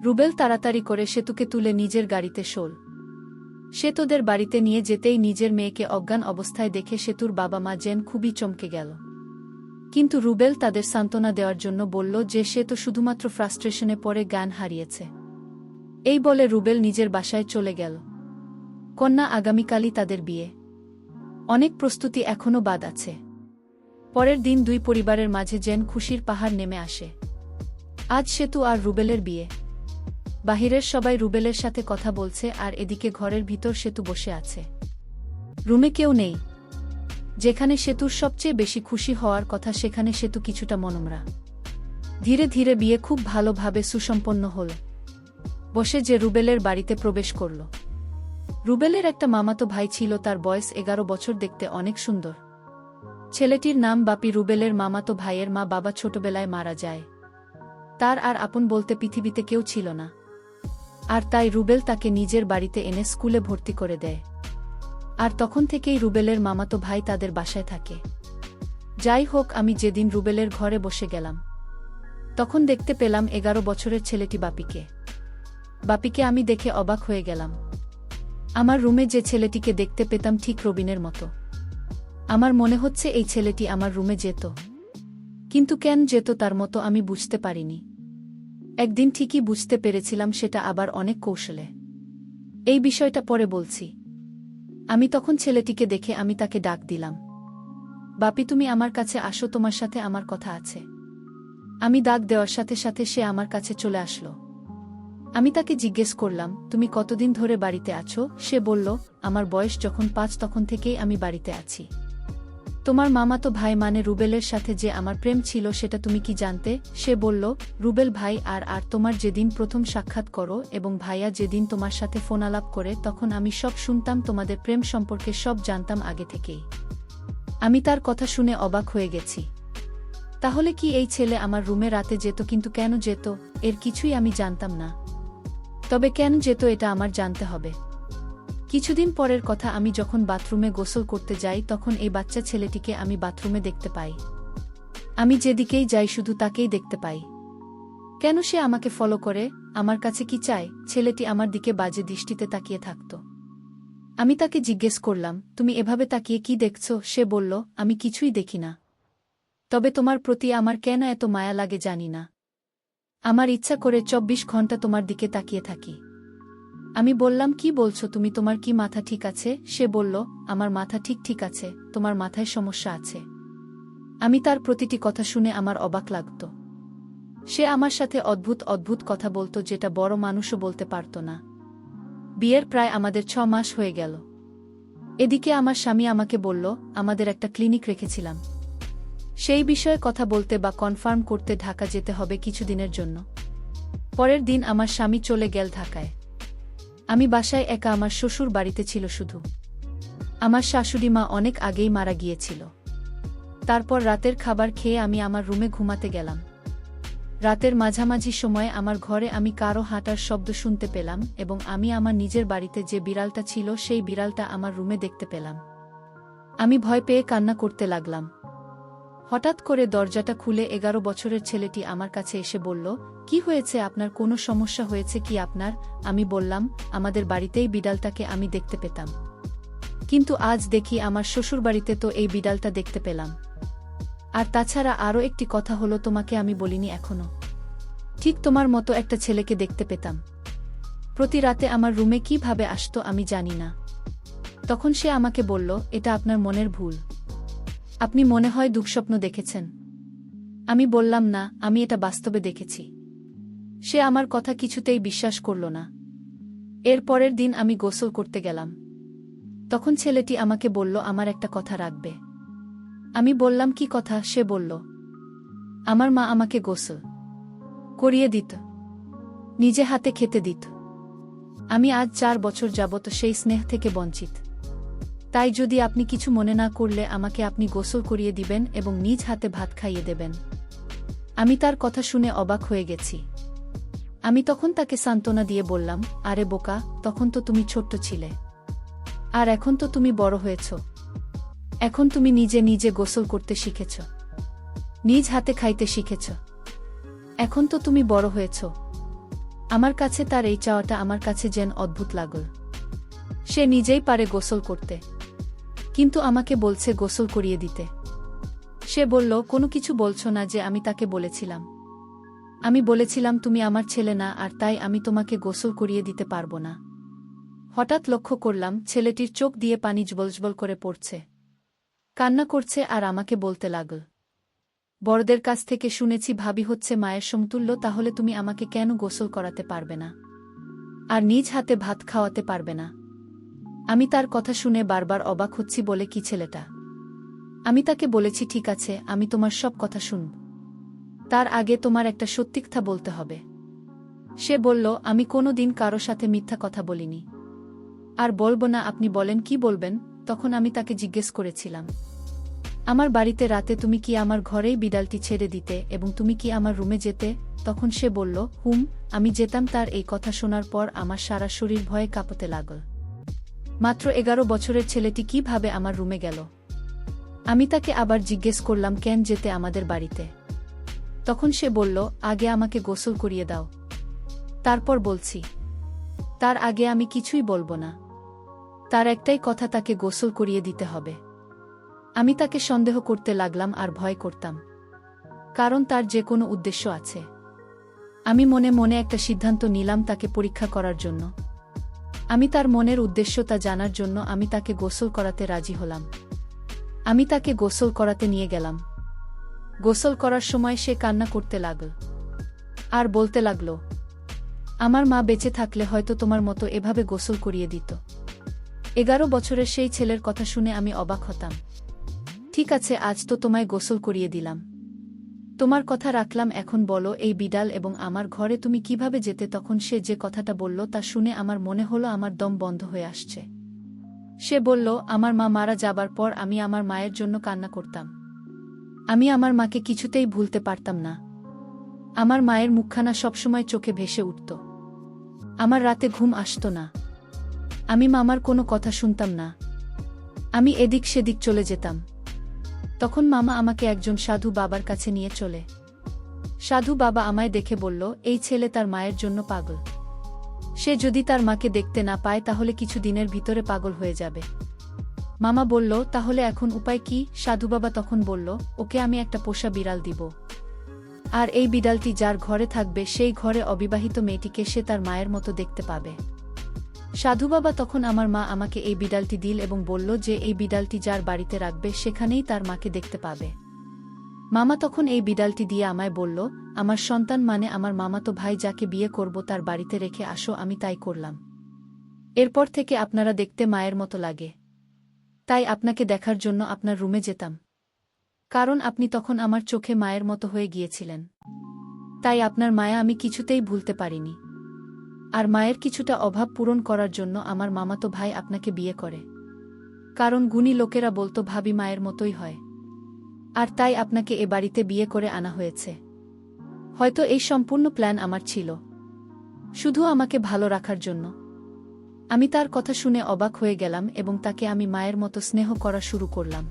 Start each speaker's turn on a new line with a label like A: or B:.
A: রুবেল তাড়াতাড়ি করে সেতুকে তুলে নিজের গাড়িতে শোল। সে তোদের বাড়িতে নিয়ে যেতেই নিজের মেয়েকে অজ্ঞান অবস্থায় দেখে সেতুর বাবা মা জেন খুবই চমকে গেল। কিন্তু রুবেল তাদের সান্ত্বনা দেওয়ার জন্য বলল যে সে তো শুধুমাত্র ফ্রাস্ট্রেশনে পড়ে জ্ঞান হারিয়েছে। এই বলে রুবেল নিজের বাসায় চলে গেল। কন্যা আগামীকালই তাদের বিয়ে। অনেক প্রস্তুতি এখনও বাদ আছে। পরের দিন দুই পরিবারের মাঝে যেন খুশির পাহাড় নেমে আসে। আজ সেতু আর রুবেলের বিয়ে। বাহিরের সবাই রুবেলের সাথে কথা বলছে আর এদিকে ঘরের ভিতর সেতু বসে আছে। রুমে কেউ নেই। যেখানে সেতুর সবচেয়ে বেশি খুশি হওয়ার কথা সেখানে সেতু কিছুটা মনমরা। ধীরে ধীরে বিয়ে খুব ভালোভাবে সুসম্পন্ন হল। বসে যে রুবেলের বাড়িতে প্রবেশ করল। রুবেলের একটা মামাতো ভাই ছিল, তার বয়স 11 বছর, দেখতে অনেক সুন্দর। ছেলেটির নাম বাপি। রুবেলের মামাতো ভাইয়ের মা বাবা ছোটবেলায় মারা যায়। তার আর আপন বলতে পৃথিবীতে কেউ ছিল না। আর তাই রুবেল তাকে নিজের বাড়িতে এনে স্কুলে ভর্তি করে দেয়। আর তখন থেকেই রুবেলের মামাতো ভাই তাদের বাসায় থাকে। যাই হোক, আমি যেদিন রুবেলের ঘরে বসে গেলাম তখন দেখতে পেলাম 11 বছরের ছেলেটি বাপিকে। বাপিকে আমি দেখে অবাক হয়ে গেলাম। আমার রুমে যে ছেলেটিকে দেখতে পেতাম ঠিক রবিনের মতো। আমার মনে হচ্ছে এই ছেলেটি আমার রুমে যেত, কিন্তু কেন যেত তার মতো আমি বুঝতে পারিনি। একদিন ঠিকই বুঝতে পেরেছিলাম, সেটা আবার অনেক কৌশলে। এই বিষয়টা পরে বলছি। আমি তখন ছেলেটিকে দেখে আমি তাকে ডাক দিলাম, বাপি তুমি আমার কাছে আসো, তোমার সাথে আমার কথা আছে। আমি ডাক দেওয়ার সাথে সাথে সে আমার কাছে চলে আসলো। আমি তাকে জিজ্ঞেস করলাম, তুমি কতদিন ধরে বাড়িতে আছো? সে বলল, আমার বয়স যখন 5 তখন থেকেই আমি বাড়িতে আছি। তোমার মামাতো ভাই মানে রুবেলের সাথে যে আমার প্রেম ছিল সেটা তুমি কি জানতে? সে বলল, রুবেল ভাই আর তোমার যেদিন প্রথম সাক্ষাৎ করো এবং ভাইয়া যেদিন তোমার সাথে ফোন আলাপ করে তখন আমি সব শুনতাম, তোমাদের প্রেম সম্পর্কে সব জানতাম আগে থেকেই। আমি তার কথা শুনে অবাক হয়ে গেছি। তাহলে কি এই ছেলে আমার রুমে রাতে যেত? কিন্তু কেন যেত এর কিছুই আমি জানতাম না। তবে কেন যেত এটা আমার জানতে হবে। কিছুদিন পরের কথা, আমি যখন বাথরুমে গোসল করতে যাই তখন এই বাচ্চা ছেলেটিকে আমি বাথরুমে দেখতে পাই। আমি যেদিকেই যাই শুধু তাকেই দেখতে পাই। কেন সে আমাকে ফলো করে? আমার কাছে কি চায়? ছেলেটি আমার দিকে বাজে দৃষ্টিতে তাকিয়ে থাকত। আমি তাকে জিজ্ঞেস করলাম, তুমি এভাবে তাকিয়ে কি দেখছো? সে বলল, আমি কিছুই দেখি না। তবে তোমার প্রতি আমার কেন এত মায়া লাগে জানি না। আমার ইচ্ছা করে 24 ঘন্টা তোমার দিকে তাকিয়ে থাকি। আমি বললাম, কি বলছো তুমি? তোমার কি মাথা ঠিক আছে? সে বলল, আমার মাথা ঠিক আছে, তোমার মাথায় সমস্যা আছে। আমি তার প্রতিটি কথা শুনে আমার অবাক লাগত। সে আমার সাথে অদ্ভুত অদ্ভুত কথা বলতো যেটা বড় মানুষও বলতে পারত না। বিয়ের প্রায় আমাদের 6 মাস হয়ে গেল। এদিকে আমার স্বামী আমাকে বলল, আমাদের একটা ক্লিনিক রেখেছিলাম, সেই বিষয়ে কথা বলতে বা কনফার্ম করতে ঢাকা যেতে হবে কিছুদিনের জন্য। পরের দিন আমার স্বামী চলে গেল ঢাকায়। আমি বাসায় একা। আমার শ্বশুর বাড়িতে ছিল শুধু। আমার শাশুড়ি মা অনেক আগেই মারা গিয়েছিল। তারপর রাতের খাবার খেয়ে আমি আমার রুমে ঘুমাতে গেলাম। রাতের মাঝামাঝি সময়ে আমার ঘরে আমি কারো হাঁটার শব্দ শুনতে পেলাম এবং আমি আমার নিজের বাড়িতে যে বিড়ালটা ছিল সেই বিড়ালটা আমার রুমে দেখতে পেলাম। আমি ভয় পেয়ে কান্না করতে লাগলাম। হঠাৎ করে দরজাটা খুলে 11 বছরের ছেলেটি আমার কাছে এসে বলল, কি হয়েছে আপনার? কোনো সমস্যা হয়েছে কি আপনার? আমি বললাম, আমাদের বাড়িতেই বিড়ালটাকে আমি দেখতে পেতাম, কিন্তু আজ দেখি আমার শ্বশুরবাড়িতে তো এই বিড়ালটা দেখতে পেলাম। আর তাছাড়া আরও একটি কথা হলো, তোমাকে আমি বলিনি এখনো। ঠিক তোমার মতো একটা ছেলেকে দেখতে পেতাম। প্রতি রাতে আমার রুমে কিভাবে আসতো আমি জানি না। তখন সে আমাকে বলল, এটা আপনার মনের ভুল, আপনি মনে হয় দুঃস্বপ্ন দেখেছেন। আমি বললাম, না, আমি এটা বাস্তবে দেখেছি। সে আমার কথা কিছুতেই বিশ্বাস করল না। এর পরের দিন আমি গোসল করতে গেলাম। তখন ছেলেটি আমাকে বলল, আমার একটা কথা রাখবে। আমি বললাম, কি কথা? সে বলল, আমার মা আমাকে গোসল করিয়ে দিত, নিজে হাতে খেতে দিত। আমি আজ 4 বছর যাবত সেই স্নেহ থেকে বঞ্চিত। তাই যদি আপনি কিছু মনে না করলে আমাকে আপনি গোসল করিয়ে দিবেন এবং নিজ হাতে ভাত খাইয়ে দেবেন। আমি তার কথা শুনে অবাক হয়ে গেছি। আমি তখন তাকে সান্ত্বনা দিয়ে বললাম, আরে বোকা, তখন তো তুমি ছোট্ট ছিলে, আর এখন তো তুমি বড় হয়েছ। এখন তুমি নিজে নিজে গোসল করতে শিখেছ, নিজ হাতে খাইতে শিখেছ। এখন তো তুমি বড় হয়েছ, আমার কাছে তার এই চাওয়াটা আমার কাছে যেন অদ্ভুত লাগল। সে নিজেই পারে গোসল করতে, কিন্তু আমাকে বলছে গোসল করিয়ে দিতে। সে বলল, কোনো কিছু বলছো না যে আমি তাকে বলেছিলাম? আমি বলেছিলাম তুমি আমার ছেলে না, আর তাই আমি তোমাকে গোসল করিয়ে দিতে পারবো না। হঠাৎ লক্ষ্য করলাম ছেলেটির চোখ দিয়ে পানি জবলজবল করে পড়ছে, কান্না করছে আর আমাকে বলতে লাগল, বড়দের কাছ থেকে শুনেছি ভাবি হচ্ছে মায়ের সমতুল্য, তাহলে তুমি আমাকে কেন গোসল করাতে পারবে না আর নিজ হাতে ভাত খাওয়াতে পারবে না? আমি তার কথা শুনে বারবার অবাক হচ্ছি বলে কি ছেলেটা। আমি তাকে বলেছি, ঠিক আছে, আমি তোমার সব কথা শুনব, তার আগে তোমার একটা সত্যি কথা বলতে হবে। সে বলল, আমি কোনো দিন কারো সাথে মিথ্যা কথা বলিনি, আর বলবো না। আপনি বলেন, কি বলবেন? তখন আমি তাকে জিজ্ঞেস করেছিলাম, আমার বাড়িতে রাতে তুমি কি আমার ঘরেই বিড়ালটি ছেড়ে দিতে এবং তুমি কি আমার রুমে যেতে? তখন সে বলল, আমি যেতাম। তার এই কথা শোনার পর আমার সারা শরীর ভয়ে কাঁপতে লাগল। মাত্র 11 বছরের ছেলেটি কিভাবে আমার রুমে গেল? আমি তাকে আবার জিজ্ঞেস করলাম, কেন যেতে আমাদের বাড়িতে? তখন সে বলল, আগে আমাকে গোসল করিয়ে দাও, তারপর বলছি। তার আগে আমি কিছুই বলবো না। তার একটাই কথা, তাকে গোসল করিয়ে দিতে হবে। আমি তাকে সন্দেহ করতে লাগলাম আর ভয় করতাম, কারণ তার যে কোনো উদ্দেশ্য আছে। আমি মনে মনে একটা সিদ্ধান্ত নিলাম তাকে পরীক্ষা করার জন্য। আমি তার মনের উদ্দেশ্য তা জানার জন্য আমি তাকে গোসল করাতে রাজি হলাম। আমি তাকে গোসল করাতে নিয়ে গেলাম। গোসল করার সময় সে কান্না করতে লাগল আর বলতে লাগল, আমার মা বেঁচে থাকলে হয়তো তোমার মতো এভাবে গোসল করিয়ে দিত। 11 বছরের সেই ছেলের কথা শুনে আমি অবাক হতাম। ঠিক আছে, আজ তো তোমায় গোসল করিয়ে দিলাম, তোমার কথা রাখলাম। এখন বলো, এই বিড়াল এবং আমার ঘরে তুমি কিভাবে যেতে? তখন সে যে কথাটা বলল তা শুনে আমার মনে হলো আমার দম বন্ধ হয়ে আসছে। সে বলল, আমার মা মারা যাবার পর আমি আমার মায়ের জন্য কান্না করতাম। আমি আমার মাকে কিছুতেই ভুলতে পারতাম না। আমার মায়ের মুখখানা সবসময় চোখে ভেসে উঠত। আমার রাতে ঘুম আসত না। আমি মামার কোনো কথা শুনতাম না। আমি এদিক সেদিক চলে যেতাম। তখন মামা আমাকে একজন সাধু বাবার কাছে নিয়ে চলে। সাধু বাবা আমায় দেখে বলল, এই ছেলে তার মায়ের জন্য পাগল। সে যদি তার মাকে দেখতে না পায় তাহলে কিছু দিনের ভিতরে পাগল হয়ে যাবে। মামা বলল, তাহলে এখন উপায় কি? সাধু বাবা তখন বলল, ওকে আমি একটা পোষা বিড়াল দিব, আর এই বিড়ালটি যার ঘরে থাকবে সেই ঘরে অবিবাহিত মেয়েটিকে সে তার মায়ের মতো দেখতে পাবে। সাধু বাবা তখন আমার মা আমাকে এই বিড়ালটি দিল এবং বলল যে এই বিড়ালটি যার বাড়িতে রাখবে সেখানেই তার মাকে দেখতে পাবে। মামা তখন এই বিড়ালটি দিয়ে আমায় বলল, আমার সন্তান মানে আমার মামাতো ভাই যাকে বিয়ে করব তার বাড়িতে রেখে আসো। আমি তাই করলাম। এরপর থেকে আপনারা দেখতে মায়ের মতো লাগে, তাই আপনাকে দেখার জন্য আপনার রুমে যেতাম, কারণ আপনি তখন আমার চোখে মায়ের মতো হয়ে গিয়েছিলেন। তাই আপনার মায়া আমি কিছুতেই ভুলতে পারিনি। আর মায়ের কিছুটা অভাব পূরণ করার জন্য আমার মামাতো ভাই আপনাকে বিয়ে করে, কারণ গুণী লোকেরা বলতো ভাবি মায়ের মতোই হয়, আর তাই আপনাকে এ বাড়িতে বিয়ে করে আনা হয়েছে। হয়তো এই সম্পূর্ণ প্ল্যান আমার ছিল, শুধু আমাকে ভালো রাখার জন্য। আমি তার কথা শুনে অবাক হয়ে গেলাম এবং তাকে আমি মায়ের মতো স্নেহ করা শুরু করলাম।